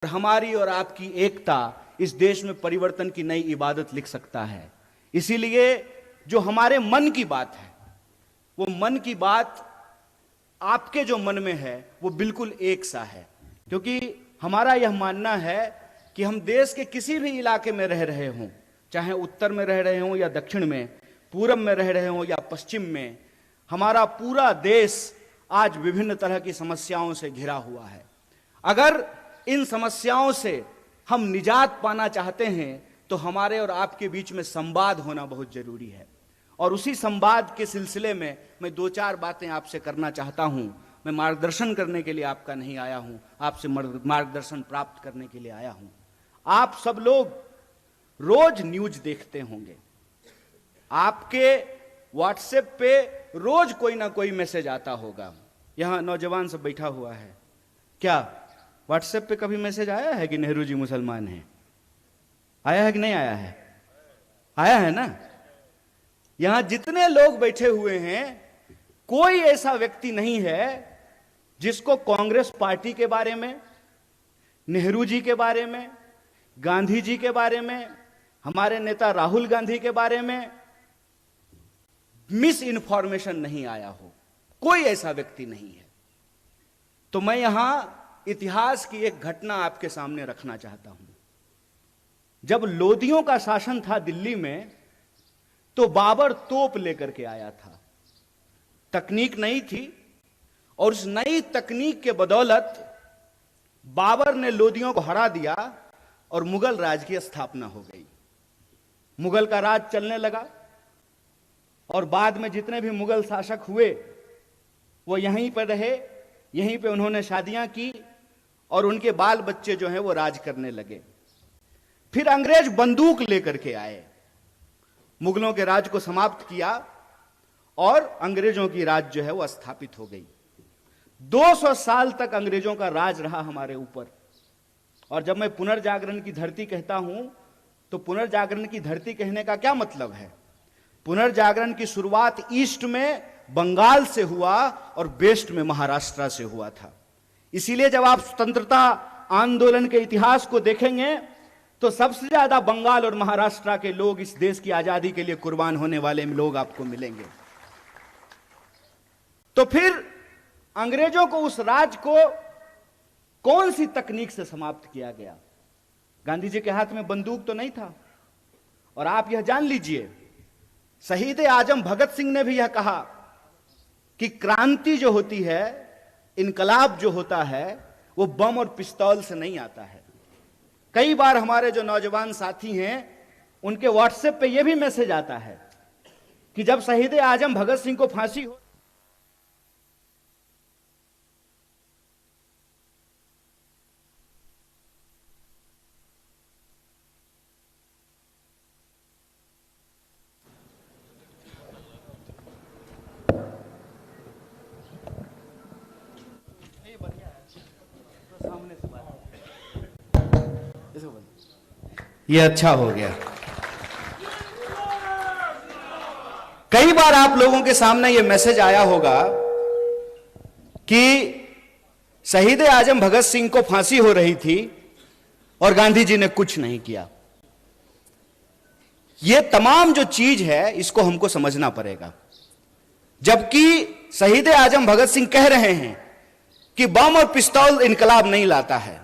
हमारी और आपकी एकता इस देश में परिवर्तन की नई इबादत लिख सकता है। इसीलिए जो हमारे मन की बात है, वो मन की बात आपके जो मन में है वो बिल्कुल एक सा है, क्योंकि हमारा यह मानना है कि हम देश के किसी भी इलाके में रह रहे हों, चाहे उत्तर में रह रहे हों या दक्षिण में, पूरब में रह रहे हों या पश्चिम में, हमारा पूरा देश आज विभिन्न तरह की समस्याओं से घिरा हुआ है। अगर इन समस्याओं से हम निजात पाना चाहते हैं तो हमारे और आपके बीच में संवाद होना बहुत जरूरी है। और उसी संवाद के सिलसिले में मैं दो चार बातें आपसे करना चाहता हूं। मैं मार्गदर्शन करने के लिए आपका नहीं आया हूं, आपसे मार्गदर्शन प्राप्त करने के लिए आया हूं। आप सब लोग रोज न्यूज देखते होंगे, आपके व्हाट्सएप पे रोज कोई ना कोई मैसेज आता होगा। यहां नौजवान सब बैठा हुआ है, क्या व्हाट्सएप पे कभी मैसेज आया है कि नेहरू जी मुसलमान हैं? आया है कि नहीं आया है? आया है ना। यहां जितने लोग बैठे हुए हैं, कोई ऐसा व्यक्ति नहीं है जिसको कांग्रेस पार्टी के बारे में, नेहरू जी के बारे में, गांधी जी के बारे में, हमारे नेता राहुल गांधी के बारे में मिस इन्फॉर्मेशन नहीं आया हो। कोई ऐसा व्यक्ति नहीं है। तो मैं यहां इतिहास की एक घटना आपके सामने रखना चाहता हूं। जब लोदियों का शासन था दिल्ली में, तो बाबर तोप लेकर के आया था। तकनीक नई थी और उस नई तकनीक के बदौलत बाबर ने लोदियों को हरा दिया और मुगल राज की स्थापना हो गई। मुगल का राज चलने लगा और बाद में जितने भी मुगल शासक हुए वो यहीं पर रहे, यहीं पे उन्होंने शादियां की और उनके बाल बच्चे जो हैं वो राज करने लगे। फिर अंग्रेज बंदूक लेकर के आए, मुगलों के राज को समाप्त किया और अंग्रेजों की राज जो है वो स्थापित हो गई। 200 साल तक अंग्रेजों का राज रहा हमारे ऊपर। और जब मैं पुनर्जागरण की धरती कहता हूं तो पुनर्जागरण की धरती कहने का क्या मतलब है? पुनर्जागरण की शुरुआत ईस्ट में बंगाल से हुआ और वेस्ट में महाराष्ट्र से हुआ था। इसीलिए जब आप स्वतंत्रता आंदोलन के इतिहास को देखेंगे तो सबसे ज्यादा बंगाल और महाराष्ट्र के लोग इस देश की आजादी के लिए कुर्बान होने वाले लोग आपको मिलेंगे। तो फिर अंग्रेजों को उस राज को कौन सी तकनीक से समाप्त किया गया? गांधी जी के हाथ में बंदूक तो नहीं था। और आप यह जान लीजिए, शहीद आजम भगत सिंह ने भी यह कहा कि क्रांति जो होती है, इनकलाब जो होता है, वो बम और पिस्तौल से नहीं आता है। कई बार हमारे जो नौजवान साथी हैं उनके व्हाट्सएप पे यह भी मैसेज आता है कि जब शहीद आजम भगत सिंह को फांसी हो, ये अच्छा हो गया। कई बार आप लोगों के सामने ये मैसेज आया होगा कि शहीद आजम भगत सिंह को फांसी हो रही थी और गांधी जी ने कुछ नहीं किया। ये तमाम जो चीज है इसको हमको समझना पड़ेगा। जबकि शहीद आजम भगत सिंह कह रहे हैं कि बम और पिस्तौल इनकलाब नहीं लाता है।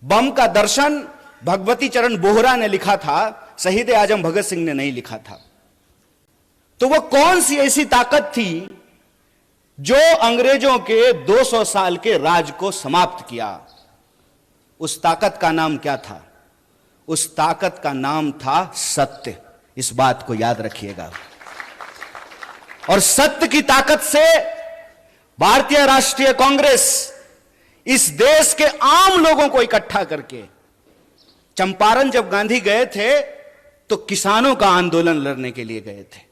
बम का दर्शन भगवती चरण बोहरा ने लिखा था, शहीद आजम भगत सिंह ने नहीं लिखा था। तो वो कौन सी ऐसी ताकत थी जो अंग्रेजों के 200 साल के राज को समाप्त किया? उस ताकत का नाम क्या था? उस ताकत का नाम था सत्य। इस बात को याद रखिएगा। और सत्य की ताकत से भारतीय राष्ट्रीय कांग्रेस इस देश के आम लोगों को इकट्ठा करके, चंपारण जब गांधी गए थे तो किसानों का आंदोलन लड़ने के लिए गए थे।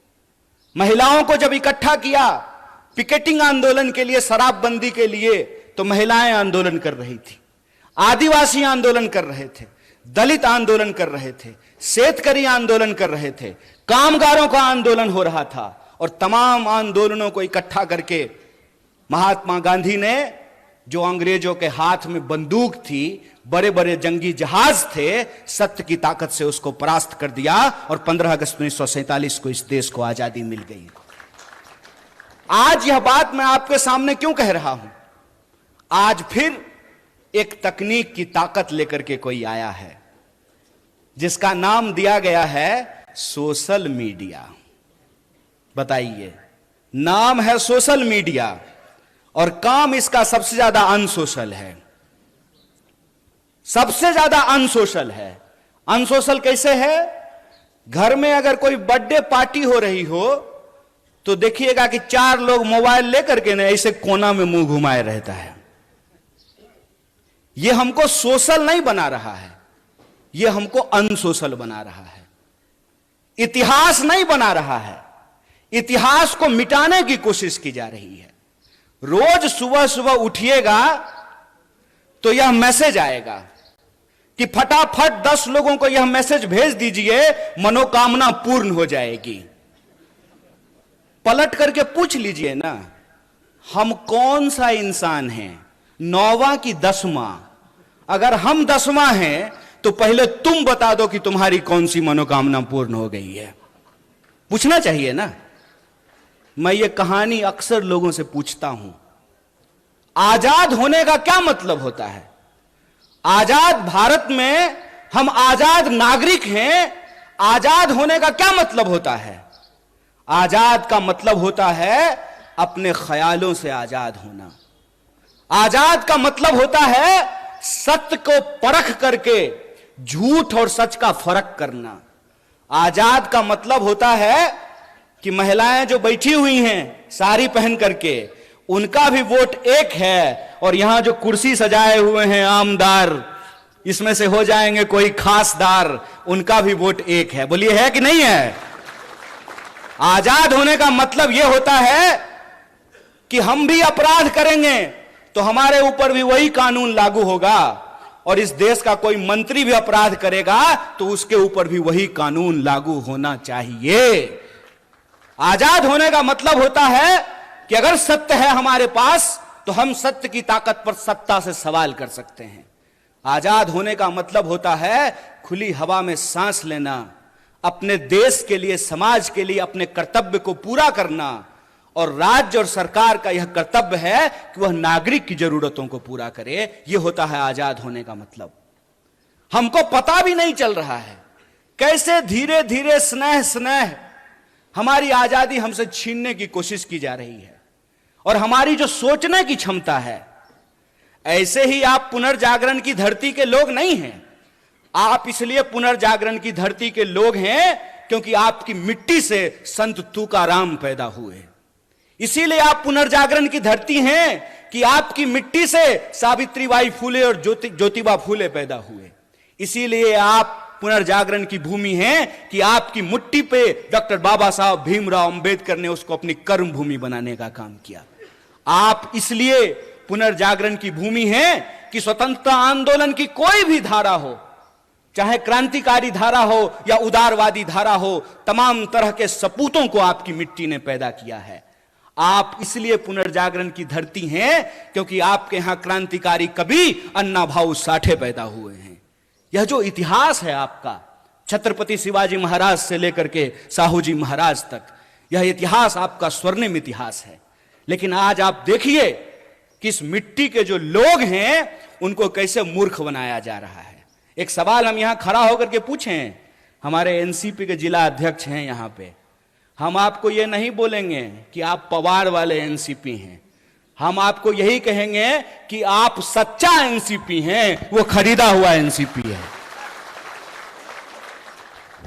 महिलाओं को जब इकट्ठा किया पिकेटिंग आंदोलन के लिए, शराबबंदी के लिए, तो महिलाएं आंदोलन कर रही थी, आदिवासी आंदोलन कर रहे थे, दलित आंदोलन कर रहे थे, शेतकरी आंदोलन कर रहे थे, कामगारों का आंदोलन हो रहा था। और तमाम आंदोलनों को इकट्ठा करके महात्मा गांधी ने जो अंग्रेजों के हाथ में बंदूक थी, बड़े बड़े जंगी जहाज थे, सत्य की ताकत से उसको परास्त कर दिया और 15 अगस्त 1947 को इस देश को आजादी मिल गई। आज यह बात मैं आपके सामने क्यों कह रहा हूं? आज फिर एक तकनीक की ताकत लेकर के कोई आया है जिसका नाम दिया गया है सोशल मीडिया। बताइए, नाम है सोशल मीडिया और काम इसका सबसे ज्यादा अनसोशल है। सबसे ज्यादा अनसोशल है। अनसोशल कैसे है? घर में अगर कोई बर्थडे पार्टी हो रही हो तो देखिएगा कि 4 लोग मोबाइल लेकर के ना ऐसे कोना में मुंह घुमाए रहता है। यह हमको सोशल नहीं बना रहा है, यह हमको अनसोशल बना रहा है। इतिहास नहीं बना रहा है, इतिहास को मिटाने की कोशिश की जा रही है। रोज सुबह सुबह उठिएगा तो यह मैसेज आएगा कि फटाफट 10 लोगों को यह मैसेज भेज दीजिए, मनोकामना पूर्ण हो जाएगी। पलट करके पूछ लीजिए ना, हम कौन सा इंसान हैं, 9वां की 10वां? अगर हम 10वां हैं तो पहले तुम बता दो कि तुम्हारी कौन सी मनोकामना पूर्ण हो गई है। पूछना चाहिए ना। मैं ये कहानी अक्सर लोगों से पूछता हूं, आजाद होने का क्या मतलब होता है? आजाद भारत में हम आजाद नागरिक हैं, आजाद होने का क्या मतलब होता है? आजाद का मतलब होता है अपने ख्यालों से आजाद होना। आजाद का मतलब होता है सत्य को परख करके झूठ और सच का फर्क करना। आजाद का मतलब होता है कि महिलाएं जो बैठी हुई हैं साड़ी पहन करके, उनका भी वोट एक है, और यहां जो कुर्सी सजाए हुए हैं आमदार, इसमें से हो जाएंगे कोई खासदार, उनका भी वोट एक है। बोलिए, है कि नहीं है? आजाद होने का मतलब यह होता है कि हम भी अपराध करेंगे तो हमारे ऊपर भी वही कानून लागू होगा, और इस देश का कोई मंत्री भी अपराध करेगा तो उसके ऊपर भी वही कानून लागू होना चाहिए। आजाद होने का मतलब होता है कि अगर सत्य है हमारे पास तो हम सत्य की ताकत पर सत्ता से सवाल कर सकते हैं। आजाद होने का मतलब होता है खुली हवा में सांस लेना, अपने देश के लिए, समाज के लिए अपने कर्तव्य को पूरा करना, और राज्य और सरकार का यह कर्तव्य है कि वह नागरिक की जरूरतों को पूरा करे। यह होता है आजाद होने का मतलब। हमको पता भी नहीं चल रहा है कैसे धीरे धीरे स्नेह स्नेह हमारी आजादी हमसे छीनने की कोशिश की जा रही है, और हमारी जो सोचने की क्षमता है। ऐसे ही आप पुनर्जागरण की धरती के लोग नहीं हैं। आप इसलिए पुनर्जागरण की धरती के लोग हैं क्योंकि आपकी मिट्टी से संत तुकाराम पैदा हुए। इसीलिए आप पुनर्जागरण की धरती हैं कि आपकी मिट्टी से सावित्रीबाई फुले और ज्योतिबा फुले पैदा हुए। इसीलिए आप पुनर्जागरण की भूमि है कि आपकी मुट्ठी पे डॉक्टर बाबा साहब भीमराव अंबेडकर ने उसको अपनी कर्म भूमि बनाने का काम किया। आप इसलिए पुनर्जागरण की भूमि है कि स्वतंत्रता आंदोलन की कोई भी धारा हो, चाहे क्रांतिकारी धारा हो या उदारवादी धारा हो, तमाम तरह के सपूतों को आपकी मिट्टी ने पैदा किया है। आप इसलिए पुनर्जागरण की धरती हैं क्योंकि आपके यहां क्रांतिकारी कवि अन्ना भाऊ साठे पैदा हुए हैं। यह जो इतिहास है आपका, छत्रपति शिवाजी महाराज से लेकर के साहू जी महाराज तक, यह इतिहास आपका स्वर्णिम इतिहास है। लेकिन आज आप देखिए कि इस मिट्टी के जो लोग हैं उनको कैसे मूर्ख बनाया जा रहा है। एक सवाल हम यहां खड़ा होकर के पूछें, हमारे एनसीपी के जिला अध्यक्ष हैं यहां पे, हम आपको यह नहीं बोलेंगे कि आप पवार वाले एनसीपी हैं, हम आपको यही कहेंगे कि आप सच्चा एनसीपी हैं, वो खरीदा हुआ एनसीपी है।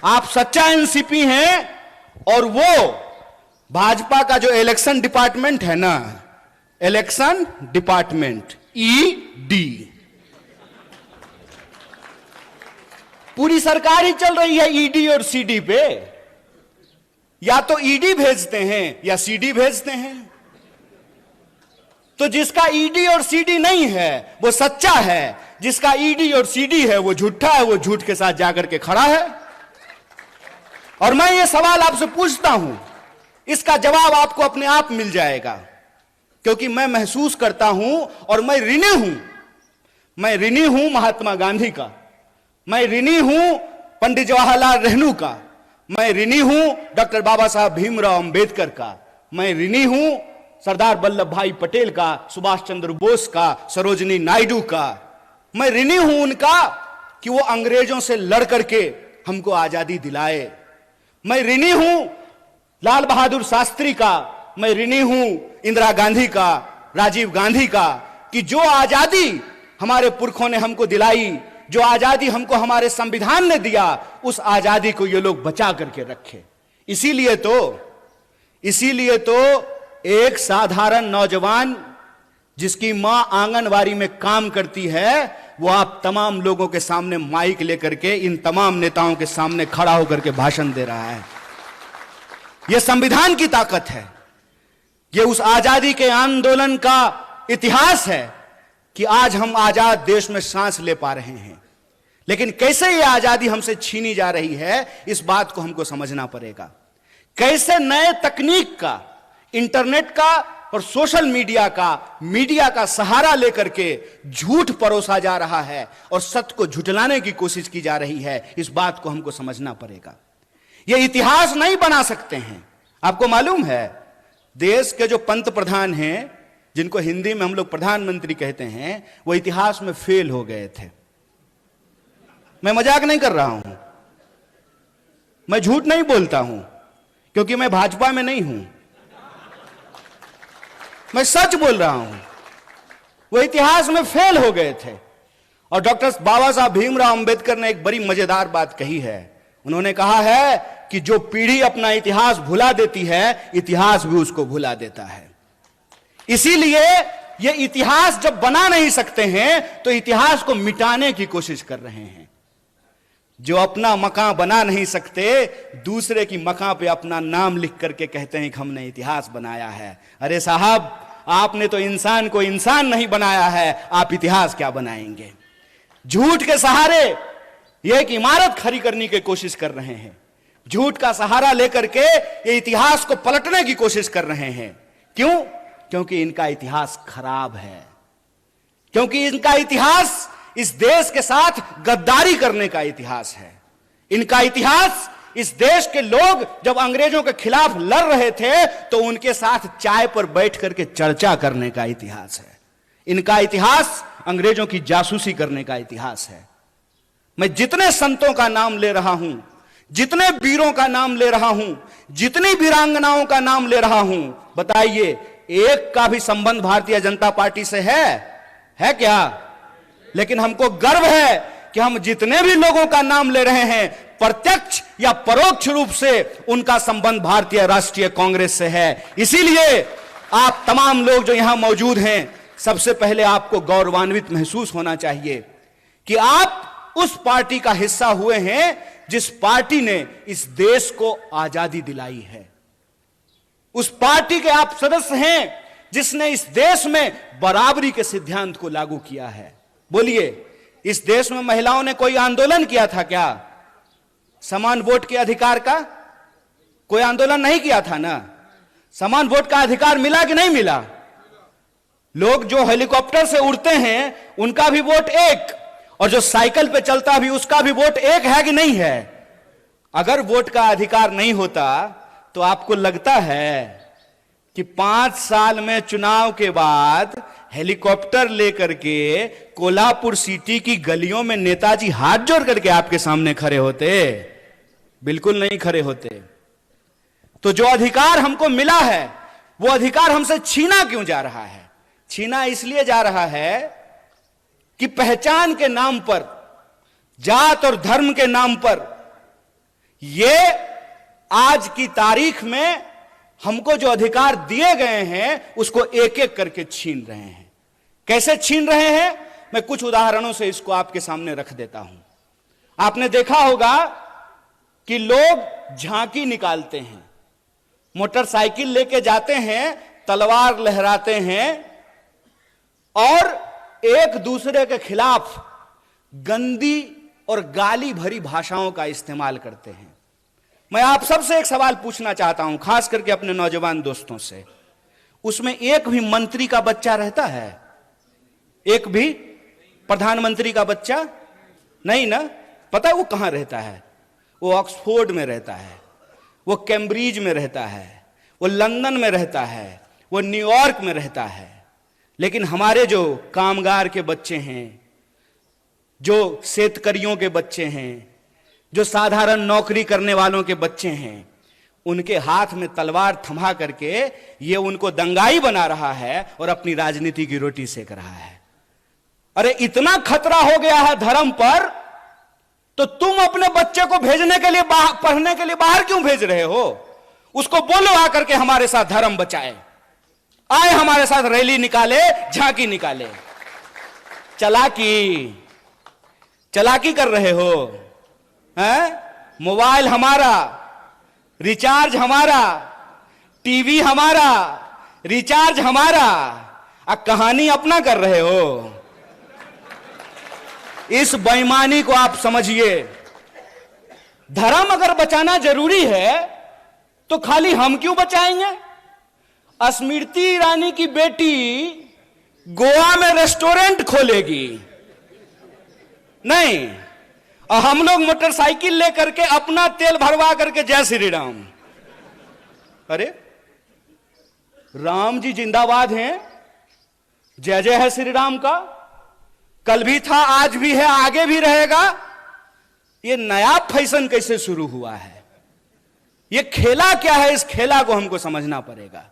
आप सच्चा एनसीपी हैं और वो भाजपा का जो इलेक्शन डिपार्टमेंट है ना, इलेक्शन डिपार्टमेंट ईडी, पूरी सरकार ही चल रही है ईडी और सीडी पे। या तो ईडी भेजते हैं या सीडी भेजते हैं। तो जिसका ईडी और सीडी नहीं है वो सच्चा है, जिसका ईडी और सीडी है वो झूठा है, वो झूठ के साथ जाकर के खड़ा है। और मैं ये सवाल आपसे पूछता हूं, इसका जवाब आपको अपने आप मिल जाएगा। क्योंकि मैं महसूस करता हूं और मैं ऋणी हूं। मैं ऋणी हूं महात्मा गांधी का, मैं ऋणी हूं पंडित जवाहरलाल नेहरू का, मैं ऋणी हूं डॉक्टर बाबा साहब भीमराव अंबेडकर का, मैं ऋणी हूं सरदार वल्लभ भाई पटेल का, सुभाष चंद्र बोस का, सरोजिनी नायडू का। मैं ऋणी हूं उनका कि वो अंग्रेजों से लड़ करके हमको आजादी दिलाए। मैं ऋणी हूं लाल बहादुर शास्त्री का, मैं ऋणी हूं इंदिरा गांधी का, राजीव गांधी का, कि जो आजादी हमारे पुरखों ने हमको दिलाई, जो आजादी हमको हमारे संविधान ने दिया, उस आजादी को ये लोग बचा करके रखे। इसीलिए तो एक साधारण नौजवान जिसकी मां आंगनवाड़ी में काम करती है, वो आप तमाम लोगों के सामने माइक लेकर के इन तमाम नेताओं के सामने खड़ा होकर के भाषण दे रहा है। यह संविधान की ताकत है, यह उस आजादी के आंदोलन का इतिहास है कि आज हम आजाद देश में सांस ले पा रहे हैं। लेकिन कैसे यह आजादी हमसे छीनी जा रही है, इस बात को हमको समझना पड़ेगा। कैसे नए तकनीक का, इंटरनेट का और सोशल मीडिया का सहारा लेकर के झूठ परोसा जा रहा है और सत्य को झुठलाने की कोशिश की जा रही है, इस बात को हमको समझना पड़ेगा। यह इतिहास नहीं बना सकते हैं। आपको मालूम है, देश के जो पंत प्रधान हैं, जिनको हिंदी में हम लोग प्रधानमंत्री कहते हैं, वो इतिहास में फेल हो गए थे। मैं मजाक नहीं कर रहा हूं, मैं झूठ नहीं बोलता हूं, क्योंकि मैं भाजपा में नहीं हूं, मैं सच बोल रहा हूं। वो इतिहास में फेल हो गए थे। और डॉक्टर बाबा साहब भीमराव अंबेडकर ने एक बड़ी मजेदार बात कही है। उन्होंने कहा है कि जो पीढ़ी अपना इतिहास भुला देती है, इतिहास भी उसको भुला देता है। इसीलिए ये इतिहास जब बना नहीं सकते हैं, तो इतिहास को मिटाने की कोशिश कर रहे हैं। जो अपना मकान बना नहीं सकते, दूसरे की मकान पे अपना नाम लिख करके कहते हैं कि हमने इतिहास बनाया है। अरे साहब, आपने तो इंसान को इंसान नहीं बनाया है, आप इतिहास क्या बनाएंगे? झूठ के सहारे ये एक इमारत खड़ी करने की कोशिश कर रहे हैं। झूठ का सहारा लेकर के ये इतिहास को पलटने की कोशिश कर रहे हैं। क्यों? क्योंकि इनका इतिहास खराब है, क्योंकि इनका इतिहास इस देश के साथ गद्दारी करने का इतिहास है। इनका इतिहास इस देश के लोग जब अंग्रेजों के खिलाफ लड़ रहे थे, तो उनके साथ चाय पर बैठ करके चर्चा करने का इतिहास है। इनका इतिहास अंग्रेजों की जासूसी करने का इतिहास है। मैं जितने संतों का नाम ले रहा हूं, जितने वीरों का नाम ले रहा हूं, जितनी वीरांगनाओं का नाम ले रहा हूं, बताइए एक का भी संबंध भारतीय जनता पार्टी से है क्या? लेकिन हमको गर्व है कि हम जितने भी लोगों का नाम ले रहे हैं, प्रत्यक्ष या परोक्ष रूप से उनका संबंध भारतीय राष्ट्रीय कांग्रेस से है। इसीलिए आप तमाम लोग जो यहां मौजूद हैं, सबसे पहले आपको गौरवान्वित महसूस होना चाहिए कि आप उस पार्टी का हिस्सा हुए हैं जिस पार्टी ने इस देश को आजादी दिलाई है। उस पार्टी के आप सदस्य हैं जिसने इस देश में बराबरी के सिद्धांत को लागू किया है। बोलिए, इस देश में महिलाओं ने कोई आंदोलन किया था क्या? समान वोट के अधिकार का कोई आंदोलन नहीं किया था ना? समान वोट का अधिकार मिला कि नहीं मिला? लोग जो हेलीकॉप्टर से उड़ते हैं उनका भी वोट एक, और जो साइकिल पे चलता भी उसका भी वोट एक है कि नहीं है? अगर वोट का अधिकार नहीं होता तो आपको लगता है कि 5 साल में चुनाव के बाद हेलीकॉप्टर लेकर के कोल्हापुर सिटी की गलियों में नेताजी हाथ जोड़ करके आपके सामने खड़े होते? बिल्कुल नहीं खड़े होते। तो जो अधिकार हमको मिला है, वो अधिकार हमसे छीना क्यों जा रहा है? छीना इसलिए जा रहा है कि पहचान के नाम पर, जात और धर्म के नाम पर, ये आज की तारीख में हमको जो अधिकार दिए गए हैं उसको एक एक करके छीन रहे हैं। कैसे छीन रहे हैं? मैं कुछ उदाहरणों से इसको आपके सामने रख देता हूं। आपने देखा होगा कि लोग झांकी निकालते हैं, मोटरसाइकिल लेके जाते हैं, तलवार लहराते हैं और एक दूसरे के खिलाफ गंदी और गाली भरी भाषाओं का इस्तेमाल करते हैं। मैं आप सबसे एक सवाल पूछना चाहता हूं, खास करके अपने नौजवान दोस्तों से। उसमें एक भी मंत्री का बच्चा रहता है? एक भी प्रधानमंत्री का बच्चा नहीं ना। पता है वो कहां रहता है? वो ऑक्सफोर्ड में रहता है, वो कैम्ब्रिज में रहता है, वो लंदन में रहता है, वो न्यूयॉर्क में रहता है। लेकिन हमारे जो कामगार के बच्चे हैं, जो शेतकरियों के बच्चे हैं, जो साधारण नौकरी करने वालों के बच्चे हैं, उनके हाथ में तलवार थमा करके ये उनको दंगाई बना रहा है और अपनी राजनीति की रोटी सेक रहा है। अरे इतना खतरा हो गया है धर्म पर, तो तुम अपने बच्चे को भेजने के लिए पढ़ने के लिए बाहर क्यों भेज रहे हो? उसको बोलो आकर के हमारे साथ धर्म बचाए, आए हमारे साथ रैली निकाले, झांकी निकाले। चलाकी कर रहे हो हैं? मोबाइल हमारा, रिचार्ज हमारा, टीवी हमारा, रिचार्ज हमारा, कहानी अपना कर रहे हो। इस बेईमानी को आप समझिए। धर्म अगर बचाना जरूरी है तो खाली हम क्यों बचाएंगे? स्मृति ईरानी की बेटी गोवा में रेस्टोरेंट खोलेगी नहीं, और हम लोग मोटरसाइकिल लेकर के अपना तेल भरवा करके जय श्री राम। अरे राम जी जिंदाबाद हैं, जय जय है श्री राम का। कल भी था, आज भी है, आगे भी रहेगा। ये नया फैशन कैसे शुरू हुआ है? ये खेला क्या है? इस खेला को हमको समझना पड़ेगा।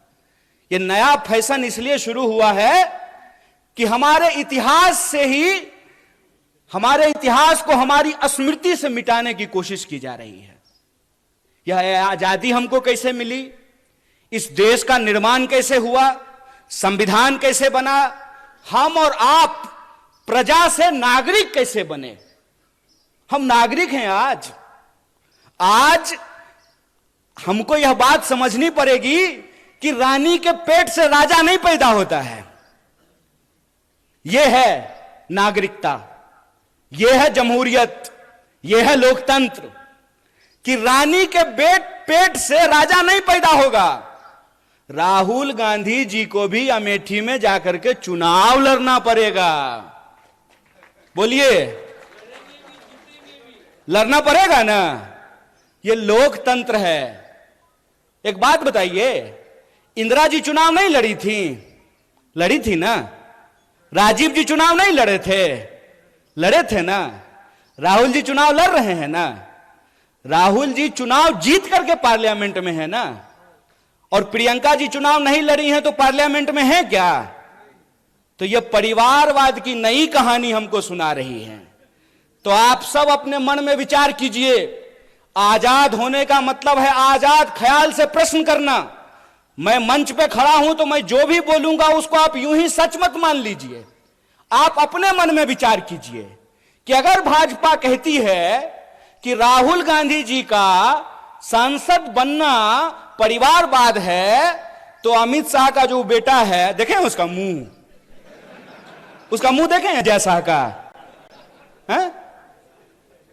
ये नया फैशन इसलिए शुरू हुआ है कि हमारे इतिहास से ही, हमारे इतिहास को हमारी स्मृति से मिटाने की कोशिश की जा रही है। यह आजादी हमको कैसे मिली, इस देश का निर्माण कैसे हुआ, संविधान कैसे बना, हम और आप प्रजा से नागरिक कैसे बने। हम नागरिक हैं आज हमको यह बात समझनी पड़ेगी कि रानी के पेट से राजा नहीं पैदा होता है। यह है नागरिकता, यह है जमहूरियत, यह है लोकतंत्र, कि रानी के पेट से राजा नहीं पैदा होगा। राहुल गांधी जी को भी अमेठी में जाकर के चुनाव लड़ना पड़ेगा। बोलिए, लड़ना पड़ेगा ना? ये लोकतंत्र है। एक बात बताइए, इंदिरा जी चुनाव नहीं लड़ी थी? लड़ी थी ना। राजीव जी चुनाव नहीं लड़े थे? लड़े थे ना। राहुल जी चुनाव लड़ रहे हैं ना। राहुल जी चुनाव जीत करके पार्लियामेंट में है ना। और प्रियंका जी चुनाव नहीं लड़ी हैं तो पार्लियामेंट में है क्या? तो यह परिवारवाद की नई कहानी हमको सुना रही है। तो आप सब अपने मन में विचार कीजिए। आजाद होने का मतलब है आजाद ख्याल से प्रश्न करना। मैं मंच पे खड़ा हूं तो मैं जो भी बोलूंगा उसको आप यूं ही सच मत मान लीजिए। आप अपने मन में विचार कीजिए कि अगर भाजपा कहती है कि राहुल गांधी जी का सांसद बनना परिवारवाद है, तो अमित शाह का जो बेटा है, देखें उसका मुंह देखें अजय शाह का है?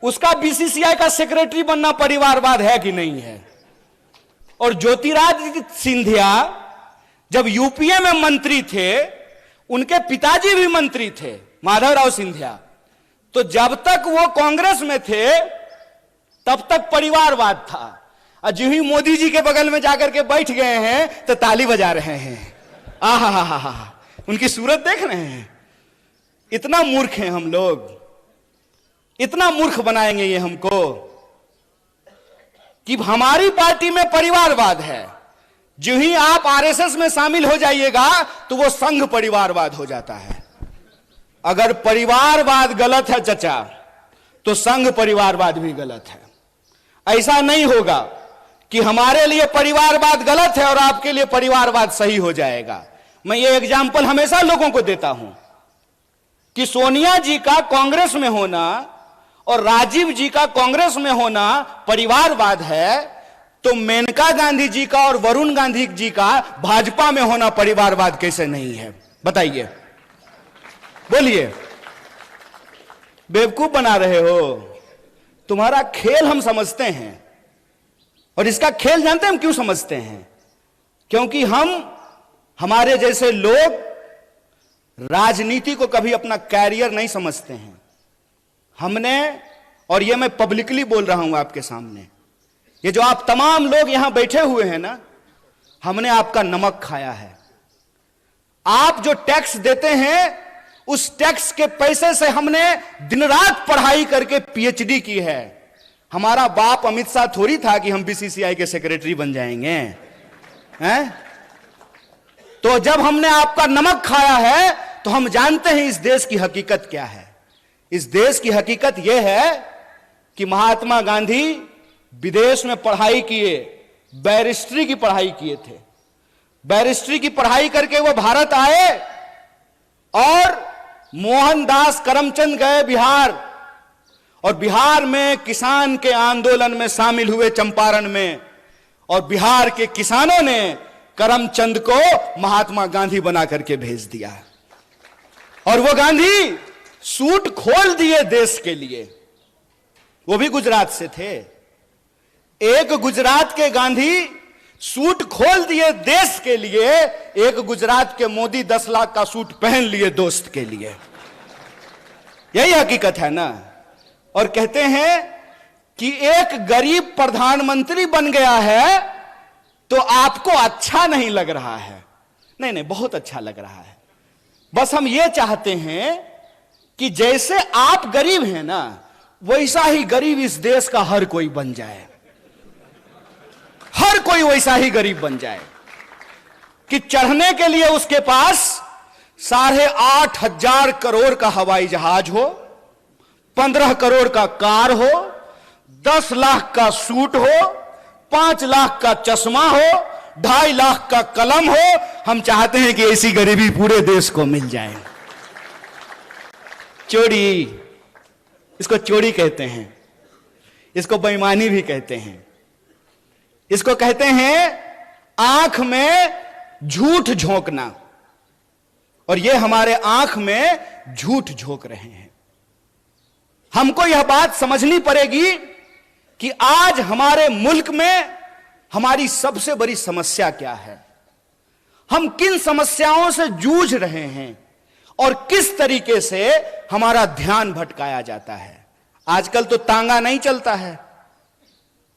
उसका बीसीसीआई का सेक्रेटरी बनना परिवारवाद है कि नहीं है? और ज्योतिरादित्य सिंधिया जब यूपीए में मंत्री थे, उनके पिताजी भी मंत्री थे, माधवराव सिंधिया। तो जब तक वो कांग्रेस में थे तब तक परिवारवाद था। और जो ही मोदी जी के बगल में जाकर के बैठ गए हैं तो ताली बजा रहे हैं। आहा, उनकी सूरत देख रहे हैं। इतना मूर्ख हैं हम लोग, इतना मूर्ख बनाएंगे ये हमको कि हमारी पार्टी में परिवारवाद है। जो ही आप आरएसएस में शामिल हो जाइएगा तो वो संघ परिवारवाद हो जाता है। अगर परिवारवाद गलत है चचा, तो संघ परिवारवाद भी गलत है। ऐसा नहीं होगा कि हमारे लिए परिवारवाद गलत है और आपके लिए परिवारवाद सही हो जाएगा। मैं ये एग्जाम्पल हमेशा लोगों को देता हूं कि सोनिया जी का कांग्रेस में होना और राजीव जी का कांग्रेस में होना परिवारवाद है, तो मेनका गांधी जी का और वरुण गांधी जी का भाजपा में होना परिवारवाद कैसे नहीं है? बताइए, बोलिए। बेवकूफ बना रहे हो। तुम्हारा खेल हम समझते हैं, और इसका खेल जानते हैं हम क्यों समझते हैं? क्योंकि हमारे जैसे लोग राजनीति को कभी अपना कैरियर नहीं समझते हैं। हमने, और ये मैं पब्लिकली बोल रहा हूं आपके सामने, ये जो आप तमाम लोग यहां बैठे हुए हैं ना, हमने आपका नमक खाया है। आप जो टैक्स देते हैं, उस टैक्स के पैसे से हमने दिन रात पढ़ाई करके पीएचडी की है। हमारा बाप अमित शाह थोड़ी था कि हम बीसीसीआई के सेक्रेटरी बन जाएंगे, हैं? तो जब हमने आपका नमक खाया है तो हम जानते हैं इस देश की हकीकत क्या है। इस देश की हकीकत यह है कि महात्मा गांधी विदेश में पढ़ाई किए, बैरिस्ट्री की पढ़ाई किए थे। बैरिस्ट्री की पढ़ाई करके वो भारत आए और मोहनदास करमचंद गए बिहार, और बिहार में किसान के आंदोलन में शामिल हुए चंपारण में, और बिहार के किसानों ने करमचंद को महात्मा गांधी बना करके भेज दिया। और वो गांधी सूट खोल दिए देश के लिए। वो भी गुजरात से थे। एक गुजरात के गांधी सूट खोल दिए देश के लिए, एक गुजरात के मोदी 10 लाख का सूट पहन लिए दोस्त के लिए। यही हकीकत है ना। और कहते हैं कि एक गरीब प्रधानमंत्री बन गया है तो आपको अच्छा नहीं लग रहा है। नहीं नहीं, बहुत अच्छा लग रहा है। बस हम ये चाहते हैं कि जैसे आप गरीब हैं ना, वैसा ही गरीब इस देश का हर कोई बन जाए। हर कोई वैसा ही गरीब बन जाए कि चढ़ने के लिए उसके पास 8,500 करोड़ का हवाई जहाज हो, 15 करोड़ का कार हो, 10 लाख का सूट हो, 5 लाख का चश्मा हो, 2.5 लाख का कलम हो। हम चाहते हैं कि ऐसी गरीबी पूरे देश को मिल जाए। चोरी, इसको चोरी कहते हैं, इसको बेईमानी भी कहते हैं, इसको कहते हैं आंख में झूठ झोंकना। और ये हमारे आंख में झूठ झोंक रहे हैं। हमको यह बात समझनी पड़ेगी कि आज हमारे मुल्क में हमारी सबसे बड़ी समस्या क्या है, हम किन समस्याओं से जूझ रहे हैं और किस तरीके से हमारा ध्यान भटकाया जाता है। आजकल तो तांगा नहीं चलता है,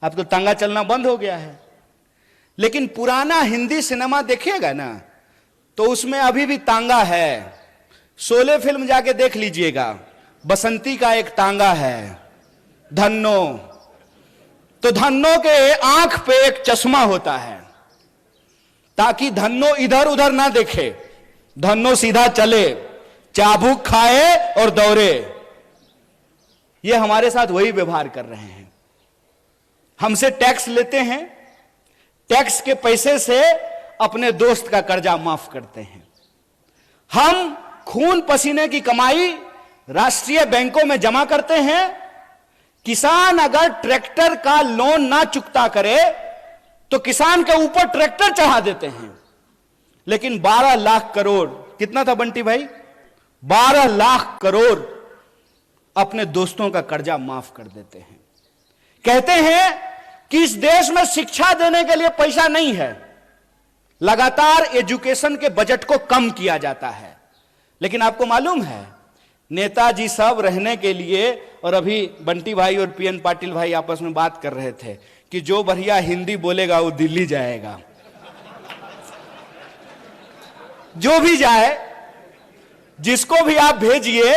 अब तो तांगा चलना बंद हो गया है। लेकिन पुराना हिंदी सिनेमा देखिएगा ना, तो उसमें अभी भी तांगा है। शोले फिल्म जाके देख लीजिएगा, बसंती का एक तांगा है, धन्नो। तो धन्नो के आंख पे एक चश्मा होता है ताकि धन्नो इधर उधर ना देखे, धन्नो सीधा चले, चाबुक खाए और दौड़े। ये हमारे साथ वही व्यवहार कर रहे हैं। हमसे टैक्स लेते हैं, टैक्स के पैसे से अपने दोस्त का कर्जा माफ करते हैं। हम खून पसीने की कमाई राष्ट्रीय बैंकों में जमा करते हैं। किसान अगर ट्रैक्टर का लोन ना चुकता करे तो किसान के ऊपर ट्रैक्टर चढ़ा देते हैं। लेकिन 12 लाख करोड़, कितना था बंटी भाई, 12 लाख करोड़ अपने दोस्तों का कर्जा माफ कर देते हैं। कहते हैं कि इस देश में शिक्षा देने के लिए पैसा नहीं है, लगातार एजुकेशन के बजट को कम किया जाता है। लेकिन आपको मालूम है, नेताजी सब रहने के लिए, और अभी बंटी भाई और पीएन पाटिल भाई आपस में बात कर रहे थे कि जो बढ़िया हिंदी बोलेगा वो दिल्ली जाएगा। जो भी जाए, जिसको भी आप भेजिए,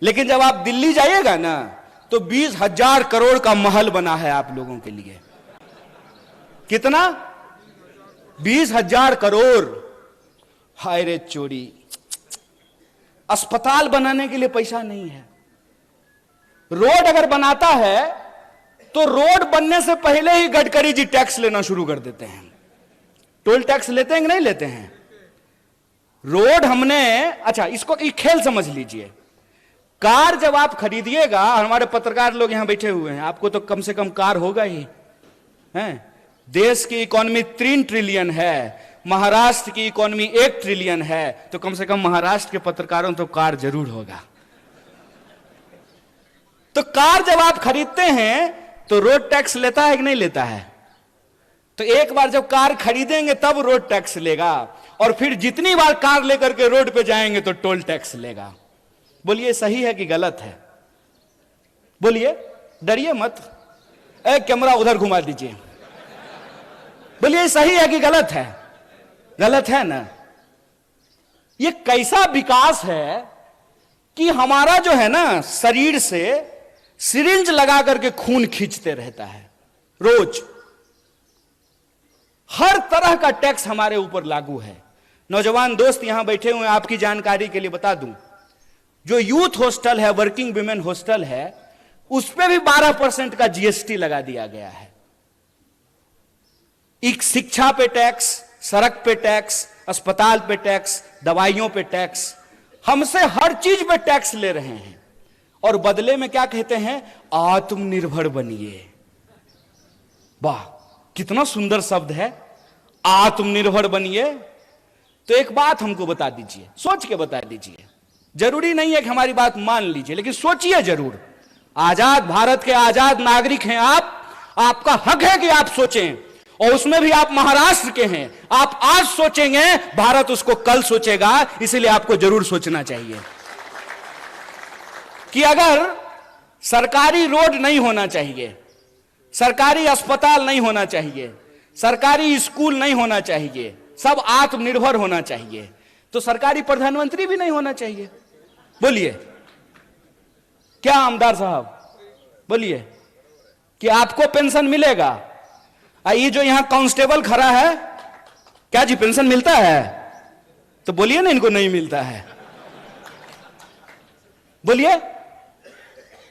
लेकिन जब आप दिल्ली जाइएगा ना तो 20,000 करोड़ का महल बना है आप लोगों के लिए। कितना? 20,000 करोड़। हाय रे चोरी, अस्पताल बनाने के लिए पैसा नहीं है। रोड अगर बनाता है तो रोड बनने से पहले ही गडकरी जी टैक्स लेना शुरू कर देते हैं। टोल टैक्स लेते हैं कि नहीं लेते हैं? रोड हमने, अच्छा इसको एक खेल समझ लीजिए। कार जब आप खरीदिएगा, हमारे पत्रकार लोग यहां बैठे हुए हैं, आपको तो कम से कम कार होगा ही, हैं? देश की इकोनॉमी 3 ट्रिलियन है, महाराष्ट्र की इकोनॉमी 1 ट्रिलियन है, तो कम से कम महाराष्ट्र के पत्रकारों तो कार जरूर होगा। तो कार जब आप खरीदते हैं तो रोड टैक्स लेता है कि नहीं लेता है? तो एक बार जब कार खरीदेंगे तब रोड टैक्स लेगा, और फिर जितनी बार कार लेकर के रोड पे जाएंगे तो टोल टैक्स लेगा। बोलिए सही है कि गलत है? बोलिए, डरिए मत। कैमरा उधर घुमा दीजिए। बोलिए सही है कि गलत है? गलत है ना? ये कैसा विकास है कि हमारा जो है ना शरीर से सिरिंज लगा करके खून खींचते रहता है रोज। हर तरह का टैक्स हमारे ऊपर लागू है। नौजवान दोस्त यहां बैठे हुए, आपकी जानकारी के लिए बता दूं, जो यूथ हॉस्टल है, वर्किंग विमेन हॉस्टल है, उस पे भी 12% का जीएसटी लगा दिया गया है। एक शिक्षा पे टैक्स, सड़क पे टैक्स, अस्पताल पे टैक्स, दवाइयों पे टैक्स, हमसे हर चीज पे टैक्स ले रहे हैं। और बदले में क्या कहते हैं? आत्मनिर्भर बनिए। वाह, कितना सुंदर शब्द है, आत्मनिर्भर बनिए। तो एक बात हमको बता दीजिए, सोच के बता दीजिए। जरूरी नहीं है कि हमारी बात मान लीजिए, लेकिन सोचिए जरूर। आजाद भारत के आजाद नागरिक हैं आप, आपका हक है कि आप सोचें, और उसमें भी आप महाराष्ट्र के हैं। आप आज सोचेंगे, भारत उसको कल सोचेगा। इसलिए आपको जरूर सोचना चाहिए कि अगर सरकारी रोड नहीं होना चाहिए, सरकारी अस्पताल नहीं होना चाहिए, सरकारी स्कूल नहीं होना चाहिए, सब आत्मनिर्भर होना चाहिए, तो सरकारी प्रधानमंत्री भी नहीं होना चाहिए। बोलिए क्या आमदार साहब, बोलिए कि आपको पेंशन मिलेगा? ये जो यहां कांस्टेबल खड़ा है, क्या जी पेंशन मिलता है? तो बोलिए ना इनको नहीं मिलता है। बोलिए,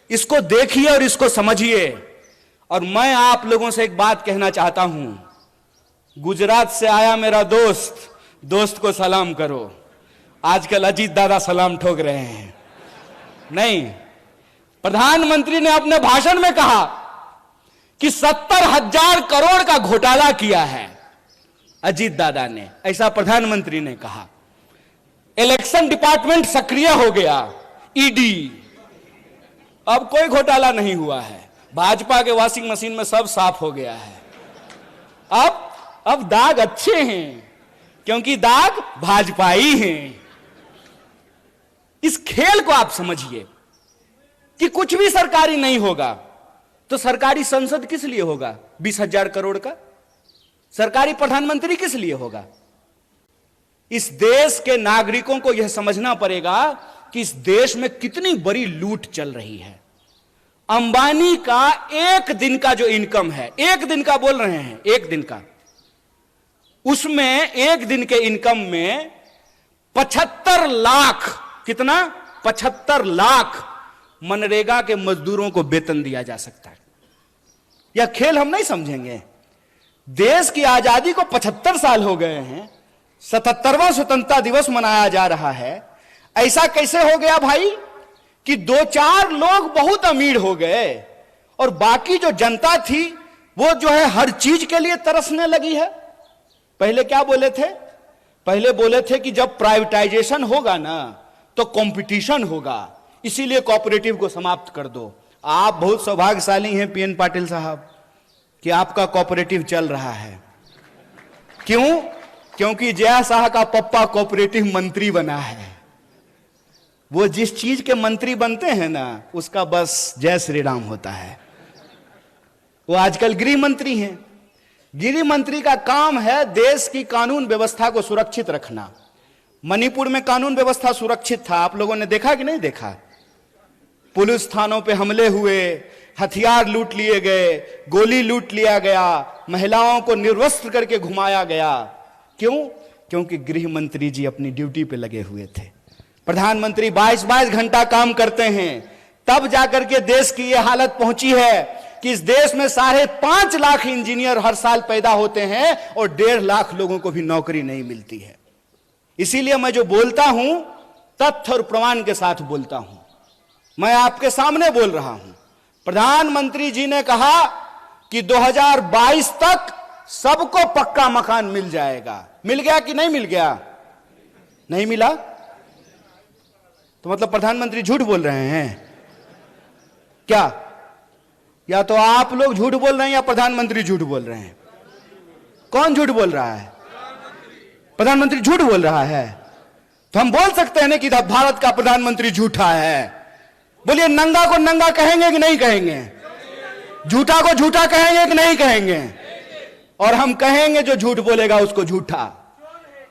इसको देखिए और इसको समझिए। और मैं आप लोगों से एक बात कहना चाहता हूं, गुजरात से आया मेरा दोस्त, दोस्त को सलाम करो। आजकल अजीत दादा सलाम ठोक रहे हैं। नहीं, प्रधानमंत्री ने अपने भाषण में कहा कि 70,000 करोड़ का घोटाला किया है अजीत दादा ने, ऐसा प्रधानमंत्री ने कहा। इलेक्शन डिपार्टमेंट सक्रिय हो गया, ईडी, अब कोई घोटाला नहीं हुआ है। भाजपा के वॉशिंग मशीन में सब साफ हो गया है। अब दाग अच्छे हैं, क्योंकि दाग भाजपाई हैं। इस खेल को आप समझिए कि कुछ भी सरकारी नहीं होगा तो सरकारी संसद किस लिए होगा? 20,000 करोड़ का सरकारी प्रधानमंत्री किस लिए होगा? इस देश के नागरिकों को यह समझना पड़ेगा कि इस देश में कितनी बड़ी लूट चल रही है। अंबानी का एक दिन का जो इनकम है, एक दिन का बोल रहे हैं, एक दिन का, उसमें एक दिन के इनकम में 75 लाख, कितना? 75 लाख मनरेगा के मजदूरों को वेतन दिया जा सकता है। यह खेल हम नहीं समझेंगे। देश की आजादी को 75 साल हो गए हैं, 77वां स्वतंत्रता दिवस मनाया जा रहा है। ऐसा कैसे हो गया भाई कि 2-4 लोग बहुत अमीर हो गए और बाकी जो जनता थी वो जो है हर चीज के लिए तरसने लगी है। पहले क्या बोले थे? पहले बोले थे कि जब प्राइवेटाइजेशन होगा ना तो कंपटीशन होगा, इसीलिए कोऑपरेटिव को समाप्त कर दो। आप बहुत सौभाग्यशाली हैं पीएन पाटिल साहब कि आपका कोऑपरेटिव चल रहा है। क्यों? क्योंकि जया शाह का पप्पा कोऑपरेटिव मंत्री बना है। वो जिस चीज के मंत्री बनते हैं ना, उसका बस जय श्री राम होता है। वो आजकल गृह मंत्री हैं। गृह मंत्री का काम है देश की कानून व्यवस्था को सुरक्षित रखना। मणिपुर में कानून व्यवस्था सुरक्षित था, आप लोगों ने देखा कि नहीं देखा? पुलिस थानों पे हमले हुए, हथियार लूट लिए गए, गोली लूट लिया गया, महिलाओं को निर्वस्त्र करके घुमाया गया। क्यों? क्योंकि गृह मंत्री जी अपनी ड्यूटी पे लगे हुए थे। प्रधानमंत्री 22-22 घंटा काम करते हैं, तब जाकर के देश की यह हालत पहुंची है कि इस देश में 5.5 लाख इंजीनियर हर साल पैदा होते हैं और 1.5 लाख लोगों को भी नौकरी नहीं मिलती है। इसीलिए मैं जो बोलता हूं तथ्य और प्रमाण के साथ बोलता हूं। मैं आपके सामने बोल रहा हूं। प्रधानमंत्री जी ने कहा कि 2022 तक सबको पक्का मकान मिल जाएगा। मिल गया कि नहीं मिल गया? नहीं मिला तो मतलब प्रधानमंत्री झूठ बोल रहे हैं क्या? या तो आप लोग झूठ बोल रहे हैं या प्रधानमंत्री झूठ बोल रहे हैं। कौन झूठ बोल रहा है? प्रधानमंत्री झूठ बोल रहा है। तो हम बोल सकते हैं ना कि भारत का प्रधानमंत्री झूठा है। बोलिए, नंगा को नंगा कहेंगे कि नहीं कहेंगे? झूठा को झूठा कहेंगे कि नहीं कहेंगे? और हम कहेंगे जो झूठ बोलेगा उसको झूठा।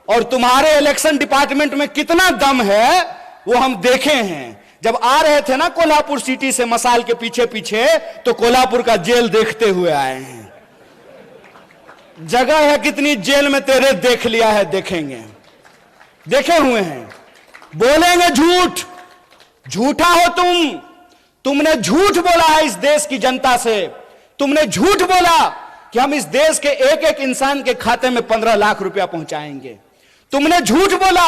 और तुम्हारे इलेक्शन डिपार्टमेंट में कितना दम है वो हम देखे हैं। जब आ रहे थे ना कोल्हापुर सिटी से मसाल के पीछे पीछे, तो कोल्हापुर का जेल देखते हुए आए हैं। जगह है कितनी जेल में तेरे, देख लिया है, देखेंगे, देखे हुए हैं। बोलेंगे झूठ, झूठा हो तुमने झूठ बोला है इस देश की जनता से। तुमने झूठ बोला कि हम इस देश के एक एक इंसान के खाते में 15 लाख रुपया पहुंचाएंगे। तुमने झूठ बोला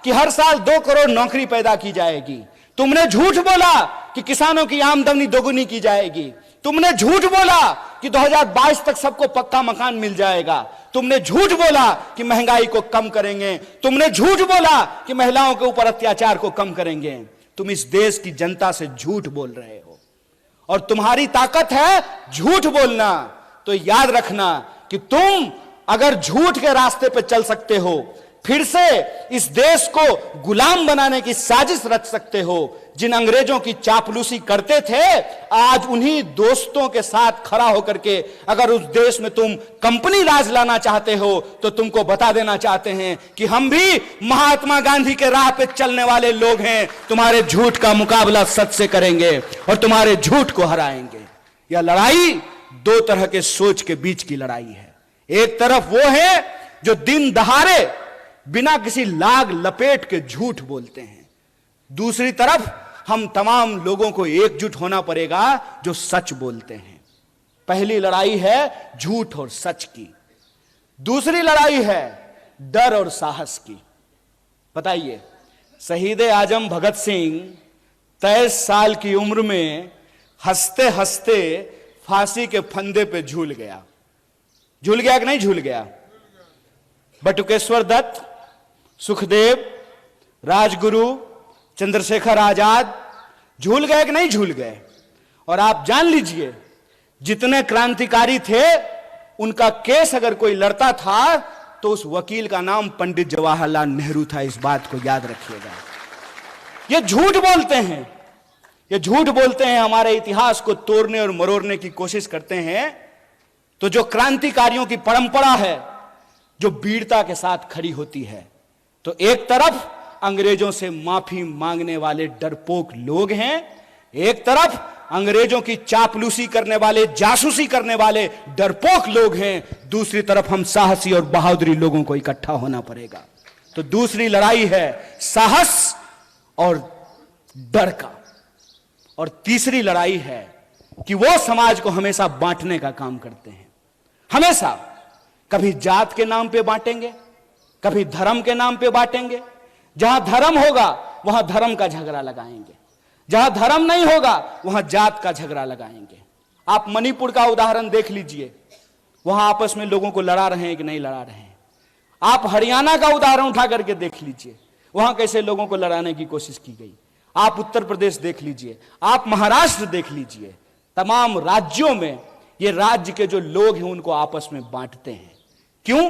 कि हर साल 2 करोड़ नौकरी पैदा की जाएगी। तुमने झूठ बोला कि किसानों की आमदनी दोगुनी की जाएगी। तुमने झूठ बोला कि 2022 तक सबको पक्का मकान मिल जाएगा। तुमने झूठ बोला कि महंगाई को कम करेंगे। तुमने झूठ बोला कि महिलाओं के ऊपर अत्याचार को कम करेंगे। तुम इस देश की जनता से झूठ बोल रहे हो और तुम्हारी ताकत है झूठ बोलना। तो याद रखना कि तुम अगर झूठ के रास्ते पर चल सकते हो, फिर से इस देश को गुलाम बनाने की साजिश रच सकते हो। जिन अंग्रेजों की चापलूसी करते थे, आज उन्हीं दोस्तों के साथ खड़ा होकर के अगर उस देश में तुम कंपनी राज लाना चाहते हो, तो तुमको बता देना चाहते हैं कि हम भी महात्मा गांधी के राह पे चलने वाले लोग हैं। तुम्हारे झूठ का मुकाबला सच से करेंगे और तुम्हारे झूठ को हराएंगे। यह लड़ाई 2 तरह के सोच के बीच की लड़ाई है। एक तरफ वो है जो दिन दहाड़े बिना किसी लाग लपेट के झूठ बोलते हैं। दूसरी तरफ हम तमाम लोगों को एकजुट होना पड़ेगा जो सच बोलते हैं। पहली लड़ाई है झूठ और सच की, दूसरी लड़ाई है डर और साहस की। बताइए, शहीद आजम भगत सिंह 23 साल की उम्र में हंसते हंसते फांसी के फंदे पे झूल गया। झूल गया कि नहीं झूल गया? बटुकेश्वर दत्त, सुखदेव, राजगुरु, चंद्रशेखर आजाद झूल गए कि नहीं झूल गए? और आप जान लीजिए, जितने क्रांतिकारी थे उनका केस अगर कोई लड़ता था तो उस वकील का नाम पंडित जवाहरलाल नेहरू था। इस बात को याद रखिएगा। ये झूठ बोलते हैं, ये झूठ बोलते हैं, हमारे इतिहास को तोड़ने और मरोड़ने की कोशिश करते हैं। तो जो क्रांतिकारियों की परंपरा है जो वीरता के साथ खड़ी होती है, तो एक तरफ अंग्रेजों से माफी मांगने वाले डरपोक लोग हैं, एक तरफ अंग्रेजों की चापलूसी करने वाले, जासूसी करने वाले डरपोक लोग हैं, दूसरी तरफ हम साहसी और बहादुरी लोगों को इकट्ठा होना पड़ेगा। तो दूसरी लड़ाई है साहस और डर का। और तीसरी लड़ाई है कि वो समाज को हमेशा बांटने का काम करते हैं। हमेशा कभी जात के नाम पे बांटेंगे, कभी धर्म के नाम पे बांटेंगे। जहां धर्म होगा वहां धर्म का झगड़ा लगाएंगे, जहां धर्म नहीं होगा वहां जात का झगड़ा लगाएंगे। आप मणिपुर का उदाहरण देख लीजिए, वहां आपस में लोगों को लड़ा रहे हैं कि नहीं लड़ा रहे हैं। आप हरियाणा का उदाहरण उठा करके देख लीजिए, वहां कैसे लोगों को लड़ाने की कोशिश की गई। आप उत्तर प्रदेश देख लीजिए, आप महाराष्ट्र देख लीजिए। तमाम राज्यों में ये राज्य के जो लोग हैं उनको आपस में बांटते हैं। क्यों?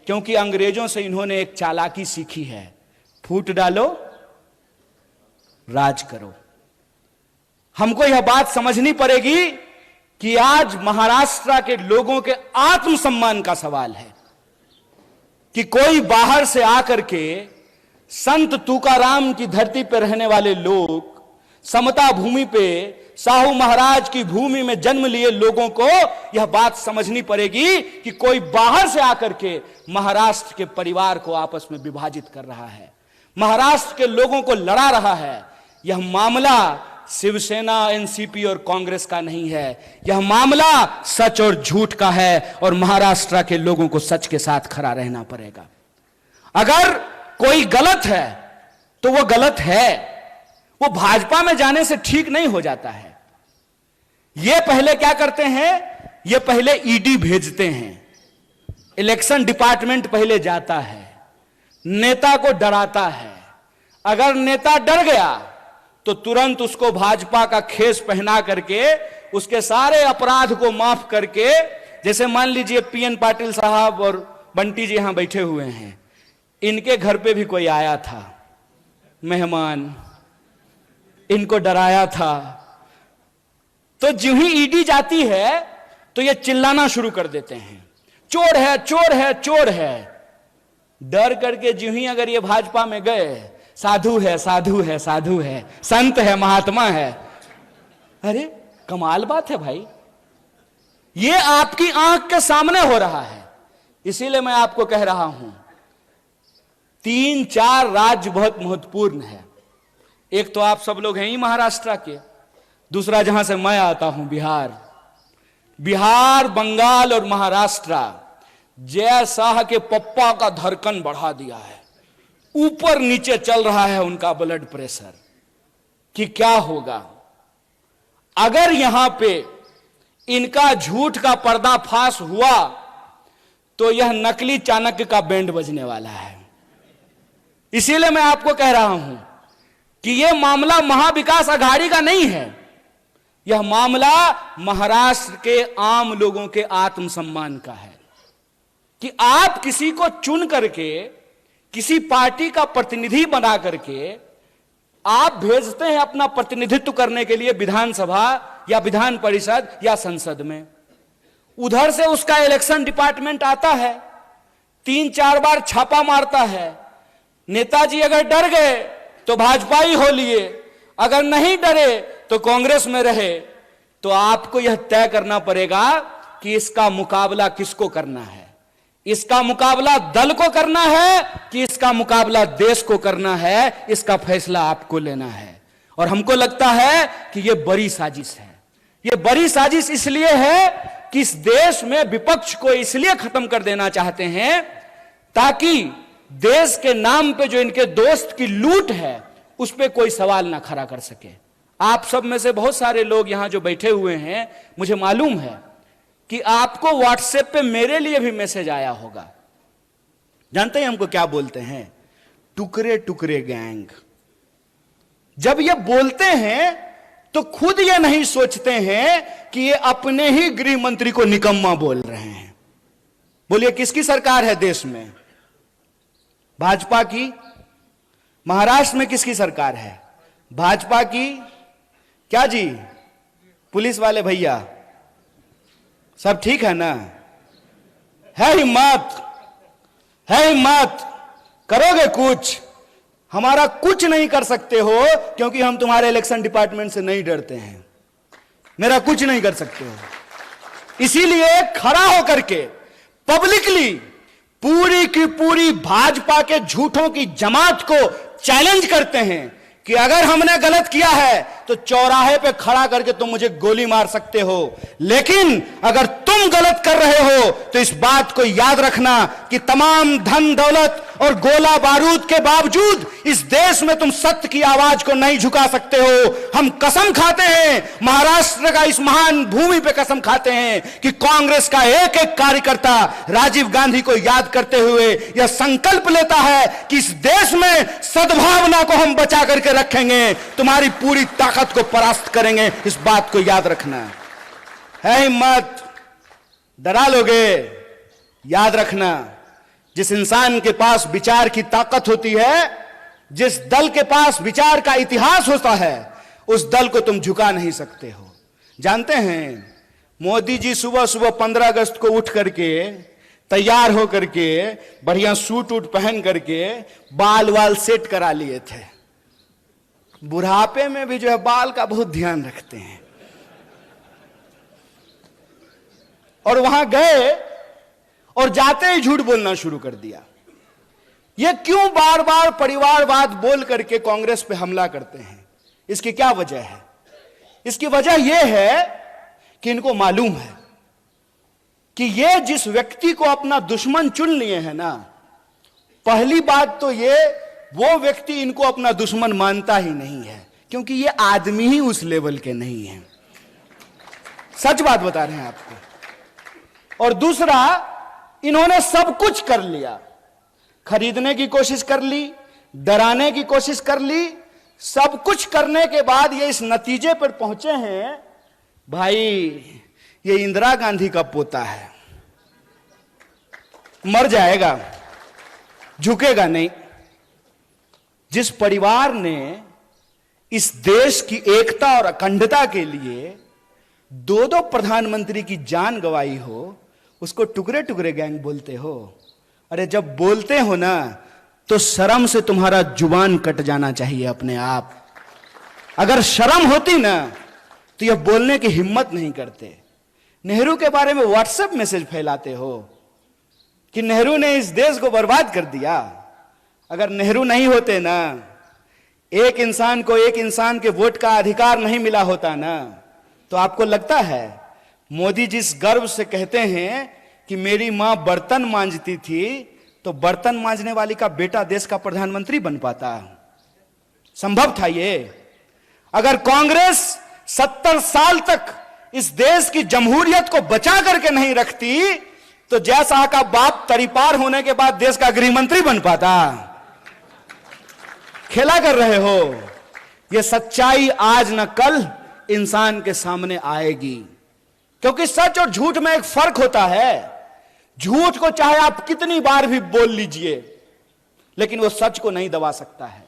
क्योंकि अंग्रेजों से इन्होंने एक चालाकी सीखी है, फूट डालो राज करो। हमको यह बात समझनी पड़ेगी कि आज महाराष्ट्र के लोगों के आत्मसम्मान का सवाल है कि कोई बाहर से आकर के संत तुकाराम की धरती पर रहने वाले लोग, समता भूमि पे साहू महाराज की भूमि में जन्म लिए लोगों को यह बात समझनी पड़ेगी कि कोई बाहर से आकर के महाराष्ट्र के परिवार को आपस में विभाजित कर रहा है, महाराष्ट्र के लोगों को लड़ा रहा है। यह मामला शिवसेना, एनसीपी और कांग्रेस का नहीं है, यह मामला सच और झूठ का है और महाराष्ट्र के लोगों को सच के साथ खड़ा रहना पड़ेगा। अगर कोई गलत है तो वो गलत है, वो भाजपा में जाने से ठीक नहीं हो जाता है। ये पहले क्या करते हैं, ये पहले ईडी भेजते हैं, इलेक्शन डिपार्टमेंट पहले जाता है, नेता को डराता है। अगर नेता डर गया तो तुरंत उसको भाजपा का खेस पहना करके उसके सारे अपराध को माफ करके जैसे मान लीजिए पीएन पाटिल साहब और बंटी जी यहां बैठे हुए हैं, इनके घर पे भी कोई आया था मेहमान, इनको डराया था, तो जो ही ईडी जाती है तो ये चिल्लाना शुरू कर देते हैं, चोर है चोर है चोर है। डर करके जो ही अगर ये भाजपा में गए, साधु है साधु है साधु है, संत है महात्मा है। अरे कमाल बात है भाई, ये आपकी आंख के सामने हो रहा है। इसीलिए मैं आपको कह रहा हूं 3-4 राज्य बहुत महत्वपूर्ण है। एक तो आप सब लोग हैं ही महाराष्ट्र के, दूसरा जहां से मैं आता हूं बिहार, बंगाल और महाराष्ट्र जय शाह के पप्पा का धड़कन बढ़ा दिया है, ऊपर नीचे चल रहा है उनका ब्लड प्रेशर कि क्या होगा अगर यहां पे इनका झूठ का पर्दाफाश हुआ तो यह नकली चाणक्य का बैंड बजने वाला है। इसीलिए मैं आपको कह रहा हूं कि यह मामला महाविकास अघाड़ी का नहीं है, यह मामला महाराष्ट्र के आम लोगों के आत्मसम्मान का है कि आप किसी को चुन करके, किसी पार्टी का प्रतिनिधि बना करके आप भेजते हैं अपना प्रतिनिधित्व करने के लिए विधानसभा या विधान परिषद या संसद में। उधर से उसका इलेक्शन डिपार्टमेंट आता है, 3-4 बार छापा मारता है। नेताजी अगर डर गए तो भाजपा ही हो लिए, अगर नहीं डरे तो कांग्रेस में रहे। तो आपको यह तय करना पड़ेगा कि इसका मुकाबला किसको करना है, इसका मुकाबला दल को करना है कि इसका मुकाबला देश को करना है। इसका फैसला आपको लेना है। और हमको लगता है कि यह बड़ी साजिश है। यह बड़ी साजिश इसलिए है कि इस देश में विपक्ष को इसलिए खत्म कर देना चाहते हैं ताकि देश के नाम पे जो इनके दोस्त की लूट है उस पे कोई सवाल ना खड़ा कर सके। आप सब में से बहुत सारे लोग यहां जो बैठे हुए हैं, मुझे मालूम है कि आपको व्हाट्सएप पे मेरे लिए भी मैसेज आया होगा। जानते हैं हमको क्या बोलते हैं? टुकड़े टुकड़े गैंग। जब ये बोलते हैं तो खुद ये नहीं सोचते हैं कि ये अपने ही गृह मंत्री को निकम्मा बोल रहे हैं। बोलिए किसकी सरकार है देश में? भाजपा की। महाराष्ट्र में किसकी सरकार है? भाजपा की। क्या जी पुलिस वाले भैया सब ठीक है ना? है हिम्मत, है हिम्मत, करोगे कुछ? हमारा कुछ नहीं कर सकते हो क्योंकि हम तुम्हारे इलेक्शन डिपार्टमेंट से नहीं डरते हैं। मेरा कुछ नहीं कर सकते हो। इसीलिए खड़ा होकर के पब्लिकली पूरी की पूरी भाजपा के झूठों की जमात को चैलेंज करते हैं कि अगर हमने गलत किया है तो चौराहे पे खड़ा करके तुम मुझे गोली मार सकते हो, लेकिन अगर तुम गलत कर रहे हो तो इस बात को याद रखना कि तमाम धन दौलत और गोला बारूद के बावजूद इस देश में तुम सत्य की आवाज को नहीं झुका सकते हो। हम कसम खाते हैं, महाराष्ट्र का इस महान भूमि पे कसम खाते हैं कि कांग्रेस का एक एक कार्यकर्ता राजीव गांधी को याद करते हुए यह संकल्प लेता है कि इस देश में सद्भावना को हम बचा करके रखेंगे, तुम्हारी पूरी ताकत को परास्त करेंगे। इस बात को याद रखना है। हिम्मत, डरा लोगे? याद रखना, जिस इंसान के पास विचार की ताकत होती है, जिस दल के पास विचार का इतिहास होता है, उस दल को तुम झुका नहीं सकते हो। जानते हैं मोदी जी सुबह सुबह 15 अगस्त को उठ करके तैयार होकर के बढ़िया सूट वूट पहन करके बाल वाल सेट करा लिए थे। बुढ़ापे में भी जो है बाल का बहुत ध्यान रखते हैं। और वहां गए और जाते ही झूठ बोलना शुरू कर दिया। ये क्यों बार बार परिवारवाद बोल करके कांग्रेस पे हमला करते हैं? इसकी क्या वजह है? इसकी वजह यह है कि इनको मालूम है कि ये जिस व्यक्ति को अपना दुश्मन चुन लिए हैं ना, पहली बात तो ये वो व्यक्ति इनको अपना दुश्मन मानता ही नहीं है, क्योंकि ये आदमी ही उस लेवल के नहीं है। सच बात बता रहे हैं आपको। और दूसरा, इन्होंने सब कुछ कर लिया, खरीदने की कोशिश कर ली, डराने की कोशिश कर ली, सब कुछ करने के बाद ये इस नतीजे पर पहुंचे हैं। भाई ये इंदिरा गांधी का पोता है, मर जाएगा, झुकेगा नहीं। जिस परिवार ने इस देश की एकता और अखंडता के लिए दो दो प्रधानमंत्री की जान गंवाई हो, उसको टुकड़े टुकड़े गैंग बोलते हो। अरे जब बोलते हो ना तो शर्म से तुम्हारा जुबान कट जाना चाहिए अपने आप। अगर शर्म होती ना तो यह बोलने की हिम्मत नहीं करते। नेहरू के बारे में व्हाट्सएप मैसेज फैलाते हो कि नेहरू ने इस देश को बर्बाद कर दिया। अगर नेहरू नहीं होते ना, एक इंसान को एक इंसान के वोट का अधिकार नहीं मिला होता ना, तो आपको लगता है मोदी जिस गर्व से कहते हैं कि मेरी मां बर्तन मांजती थी, तो बर्तन मांजने वाली का बेटा देश का प्रधानमंत्री बन पाता? संभव था ये? अगर कांग्रेस 70 साल तक इस देश की जमहूरियत को बचा करके नहीं रखती, तो जयशाह का बाप तरीपार होने के बाद देश का गृह मंत्री बन पाता? खेला कर रहे हो। यह सच्चाई आज न कल इंसान के सामने आएगी, क्योंकि सच और झूठ में एक फर्क होता है। झूठ को चाहे आप कितनी बार भी बोल लीजिए, लेकिन वो सच को नहीं दबा सकता है।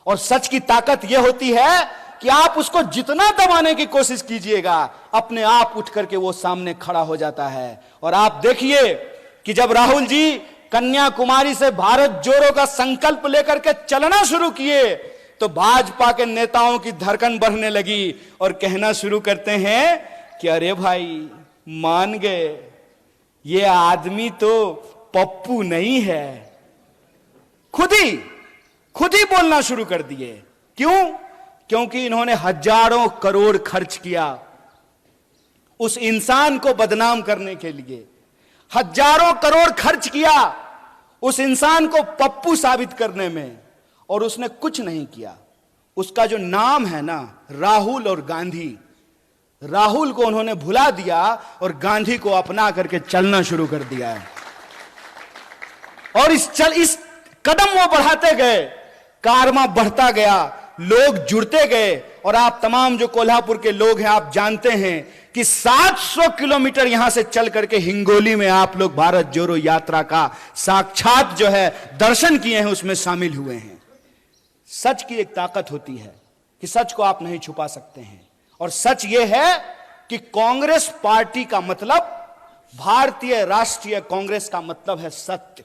और सच की ताकत यह होती है कि आप उसको जितना दबाने की कोशिश कीजिएगा, अपने आप उठ करके वो सामने खड़ा हो जाता है। और आप देखिए कि जब राहुल जी कन्याकुमारी से भारत जोड़ो का संकल्प लेकर के चलना शुरू किए, तो भाजपा के नेताओं की धड़कन बढ़ने लगी और कहना शुरू करते हैं कि अरे भाई मान गए, ये आदमी तो पप्पू नहीं है। खुद ही बोलना शुरू कर दिए। क्यों? क्योंकि इन्होंने हजारों करोड़ खर्च किया उस इंसान को बदनाम करने के लिए। हजारों करोड़ खर्च किया उस इंसान को पप्पू साबित करने में, और उसने कुछ नहीं किया। उसका जो नाम है ना, राहुल और गांधी, राहुल को उन्होंने भुला दिया और गांधी को अपना करके चलना शुरू कर दिया है। और इस कदम वो बढ़ाते गए, कारवां बढ़ता गया, लोग जुड़ते गए। और आप तमाम जो कोल्हापुर के लोग हैं, आप जानते हैं कि 700 किलोमीटर यहां से चल करके हिंगोली में आप लोग भारत जोड़ो यात्रा का साक्षात जो है दर्शन किए हैं, उसमें शामिल हुए हैं। सच की एक ताकत होती है कि सच को आप नहीं छुपा सकते हैं। और सच यह है कि कांग्रेस पार्टी का मतलब, भारतीय राष्ट्रीय कांग्रेस का मतलब है सत्य।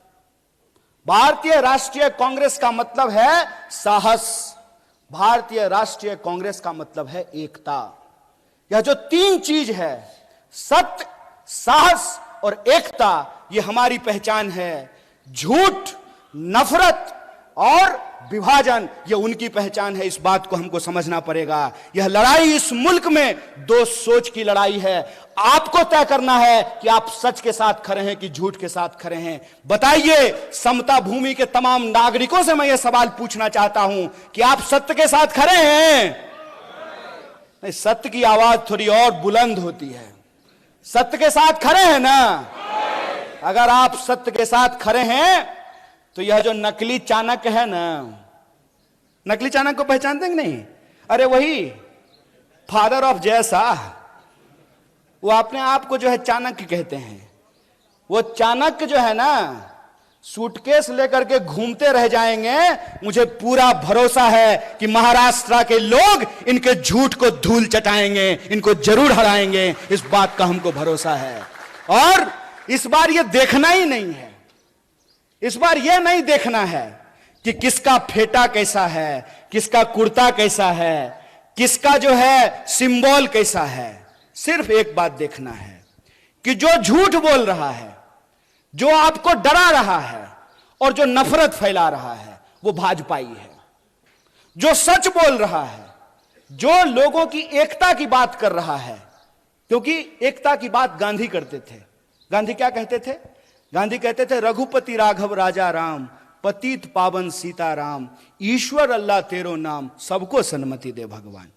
भारतीय राष्ट्रीय कांग्रेस का मतलब है साहस। भारतीय राष्ट्रीय कांग्रेस का मतलब है एकता। यह जो तीन चीज है, सत्य, साहस और एकता, यह हमारी पहचान है। झूठ, नफरत और विभाजन, यह उनकी पहचान है। इस बात को हमको समझना पड़ेगा। यह लड़ाई इस मुल्क में दो सोच की लड़ाई है। आपको तय करना है कि आप सच के साथ खड़े हैं कि झूठ के साथ खड़े हैं। बताइए, समता भूमि के तमाम नागरिकों से मैं यह सवाल पूछना चाहता हूं कि आप सत्य के साथ खड़े हैं? नहीं, सत्य की आवाज थोड़ी और बुलंद होती है। सत्य के साथ खड़े हैं ना? अगर आप सत्य के साथ खड़े हैं तो यह जो नकली चाणक्य है ना, नकली चाणक्य को पहचानते हैं कि नहीं? अरे वही फादर ऑफ जयशाह, वो अपने आप को जो है चाणक्य कहते हैं। वो चाणक्य जो है ना, सूटकेस लेकर के घूमते रह जाएंगे। मुझे पूरा भरोसा है कि महाराष्ट्र के लोग इनके झूठ को धूल चटाएंगे, इनको जरूर हराएंगे। इस बात का हमको भरोसा है। और इस बार ये देखना ही नहीं है, इस बार यह नहीं देखना है कि किसका फेटा कैसा है, किसका कुर्ता कैसा है, किसका जो है सिंबल कैसा है। सिर्फ एक बात देखना है कि जो झूठ बोल रहा है, जो आपको डरा रहा है और जो नफरत फैला रहा है, वो भाजपाई है। जो सच बोल रहा है, जो लोगों की एकता की बात कर रहा है, क्योंकि एकता की बात गांधी करते थे। गांधी क्या कहते थे? गांधी कहते थे, रघुपति राघव राजा राम, पतित पावन सीता राम, ईश्वर अल्लाह तेरो नाम, सबको सन्मति दे भगवान।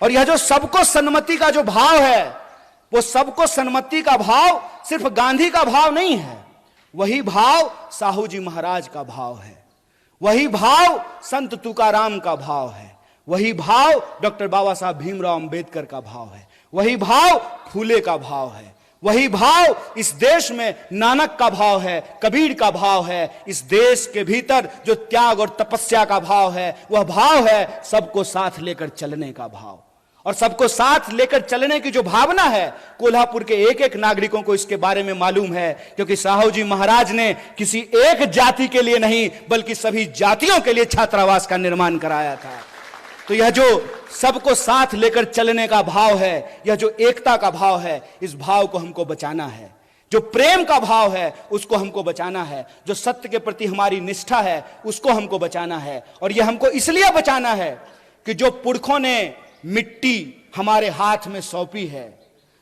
और यह जो सबको सन्मति का जो भाव है, वो सबको सन्मति का भाव सिर्फ गांधी का भाव नहीं है। वही भाव साहू जी महाराज का भाव है, वही भाव संत तुकाराम का भाव है, वही भाव डॉक्टर बाबा साहब भीमराव अंबेडकर का भाव है, वही भाव फूले का भाव है, वही भाव इस देश में नानक का भाव है, कबीर का भाव है। इस देश के भीतर जो त्याग और तपस्या का भाव है, वह भाव है सबको साथ लेकर चलने का भाव। और सबको साथ लेकर चलने की जो भावना है, कोल्हापुर के एक एक नागरिकों को इसके बारे में मालूम है, क्योंकि साहू जी महाराज ने किसी एक जाति के लिए नहीं बल्कि सभी जातियों के लिए छात्रावास का निर्माण कराया था। तो यह जो सबको साथ लेकर चलने का भाव है, यह जो एकता का भाव है, इस भाव को हमको बचाना है। जो प्रेम का भाव है उसको हमको बचाना है, जो सत्य के प्रति हमारी निष्ठा है उसको हमको बचाना है। और यह हमको इसलिए बचाना है कि जो पुरखों ने मिट्टी हमारे हाथ में सौंपी है,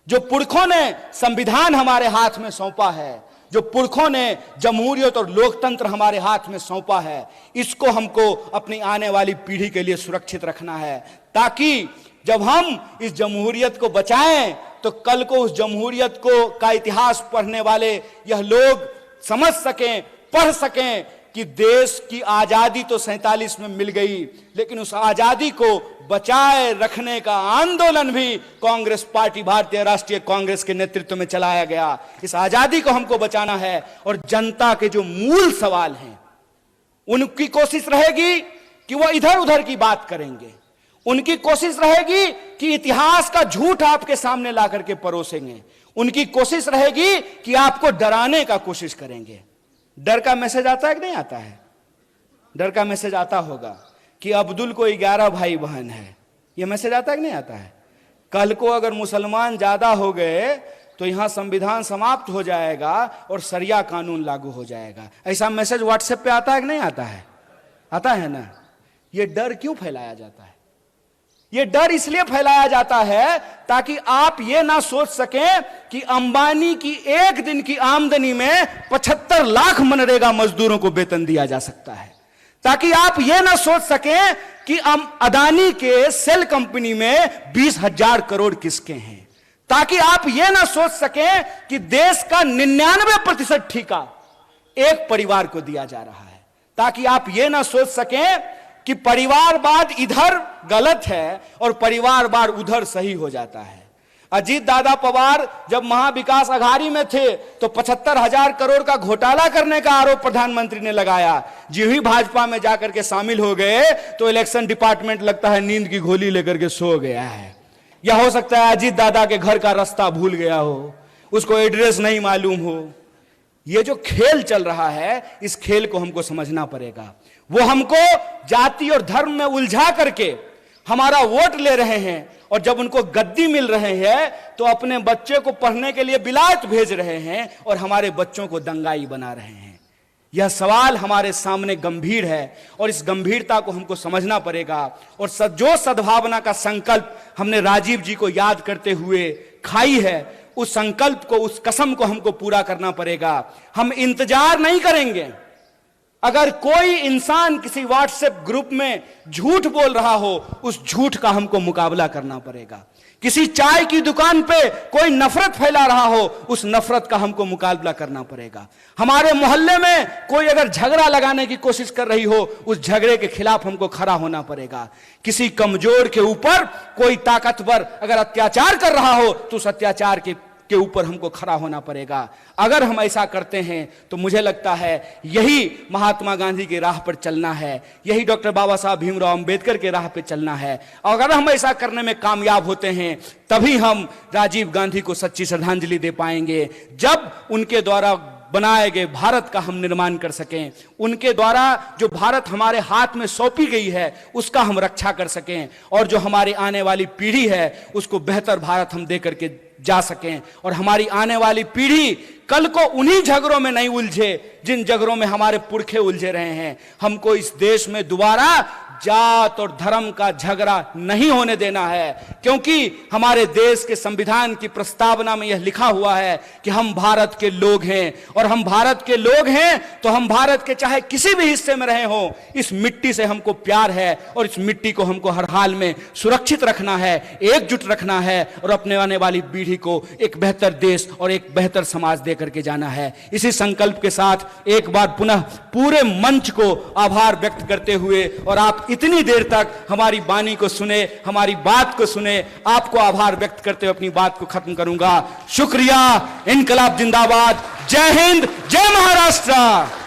जो पुरखों ने संविधान हमारे हाथ में सौंपा है, जो पुरखों ने जमहूरियत और लोकतंत्र हमारे हाथ में सौंपा है, इसको हमको अपनी आने वाली पीढ़ी के लिए सुरक्षित रखना है, ताकि जब हम इस जमहूरियत को बचाएं तो कल को उस जमहूरियत को का इतिहास पढ़ने वाले यह लोग समझ सकें, पढ़ सकें कि देश की आजादी तो 47 में मिल गई, लेकिन उस आजादी को बचाए रखने का आंदोलन भी कांग्रेस पार्टी, भारतीय राष्ट्रीय कांग्रेस के नेतृत्व में चलाया गया। इस आजादी को हमको बचाना है। और जनता के जो मूल सवाल हैं उनकी कोशिश रहेगी कि वो इधर उधर की बात करेंगे, उनकी कोशिश रहेगी कि इतिहास का झूठ आपके सामने ला करके परोसेंगे, उनकी कोशिश रहेगी कि आपको डराने का कोशिश करेंगे। डर का मैसेज आता है कि नहीं आता है? डर का मैसेज आता होगा कि अब्दुल को 11 भाई बहन है, यह मैसेज आता है कि नहीं आता है? कल को अगर मुसलमान ज्यादा हो गए तो यहां संविधान समाप्त हो जाएगा और शरिया कानून लागू हो जाएगा। ऐसा मैसेज व्हाट्सएप पे आता है कि नहीं आता है? आता है ना। यह डर क्यों फैलाया जाता है? यह डर इसलिए फैलाया जाता है ताकि आप यह ना सोच सकें कि अंबानी की एक दिन की आमदनी में 75 लाख मनरेगा मजदूरों को वेतन दिया जा सकता है, ताकि आप यह ना सोच सकें कि अदानी के सेल कंपनी में 20,000 करोड़ किसके हैं, ताकि आप यह ना सोच सकें कि देश का 99% ठेका एक परिवार को दिया जा रहा है, ताकि आप यह ना सोच सकें कि परिवारवाद इधर गलत है और परिवारवाद उधर सही हो जाता है। अजीत दादा पवार जब महाविकास अघाड़ी में थे तो 75,000 करोड़ का घोटाला करने का आरोप प्रधानमंत्री ने लगाया। जी ही भाजपा में जाकर के शामिल हो गए तो इलेक्शन डिपार्टमेंट लगता है नींद की गोली लेकर के सो गया है, या हो सकता है अजीत दादा के घर का रास्ता भूल गया हो, उसको एड्रेस नहीं मालूम हो। ये जो खेल चल रहा है, इस खेल को हमको समझना पड़ेगा। वो हमको जाति और धर्म में उलझा करके हमारा वोट ले रहे हैं, और जब उनको गद्दी मिल रहे हैं तो अपने बच्चे को पढ़ने के लिए विलायत भेज रहे हैं और हमारे बच्चों को दंगाई बना रहे हैं। यह सवाल हमारे सामने गंभीर है और इस गंभीरता को हमको समझना पड़ेगा। और जो सद्भावना का संकल्प हमने राजीव जी को याद करते हुए खाई है, उस संकल्प को, उस कसम को हमको पूरा करना पड़ेगा। हम इंतजार नहीं करेंगे। अगर कोई इंसान किसी व्हाट्सएप ग्रुप में झूठ बोल रहा हो, उस झूठ का हमको मुकाबला करना पड़ेगा। किसी चाय की दुकान पे कोई नफरत फैला रहा हो, उस नफरत का हमको मुकाबला करना पड़ेगा। हमारे मोहल्ले में कोई अगर झगड़ा लगाने की कोशिश कर रही हो, उस झगड़े के खिलाफ हमको खड़ा होना पड़ेगा। किसी कमजोर के ऊपर कोई ताकतवर अगर अत्याचार कर रहा हो तो उस अत्याचार के ऊपर हमको खड़ा होना पड़ेगा। अगर हम ऐसा करते हैं तो मुझे लगता है यही महात्मा गांधी की राह पर चलना है, यही डॉक्टर बाबा साहब भीमराव अंबेडकर के राह पर चलना है। और अगर हम ऐसा करने में कामयाब होते हैं तभी हम राजीव गांधी को सच्ची श्रद्धांजलि दे पाएंगे। जब उनके द्वारा बनाए गए भारत का हम निर्माण कर सकें, उनके द्वारा जो भारत हमारे हाथ में सौंपी गई है उसका हम रक्षा कर सकें, और जो हमारी आने वाली पीढ़ी है उसको बेहतर भारत हम दे करके जा सकें, और हमारी आने वाली पीढ़ी कल को उन्हीं झगड़ों में नहीं उलझे जिन झगड़ों में हमारे पुरखे उलझे रहे हैं। हमको इस देश में दोबारा जात और धर्म का झगड़ा नहीं होने देना है, क्योंकि हमारे देश के संविधान की प्रस्तावना में यह लिखा हुआ है कि हम भारत के लोग हैं, और हम भारत के लोग हैं तो हम भारत के चाहे किसी भी हिस्से में रहे हो, इस मिट्टी से हमको प्यार है और इस मिट्टी को हमको हर हाल में सुरक्षित रखना है, एकजुट रखना है, और अपने आने वाली पीढ़ी को एक बेहतर देश और एक बेहतर समाज दे लेकर के जाना है। इसी संकल्प के साथ एक बार पुनः पूरे मंच को आभार व्यक्त करते हुए, और आप इतनी देर तक हमारी वाणी को सुने, हमारी बात को सुने, आपको आभार व्यक्त करते हुए अपनी बात को खत्म करूंगा। शुक्रिया। इनकलाब जिंदाबाद। जय हिंद, जय महाराष्ट्र।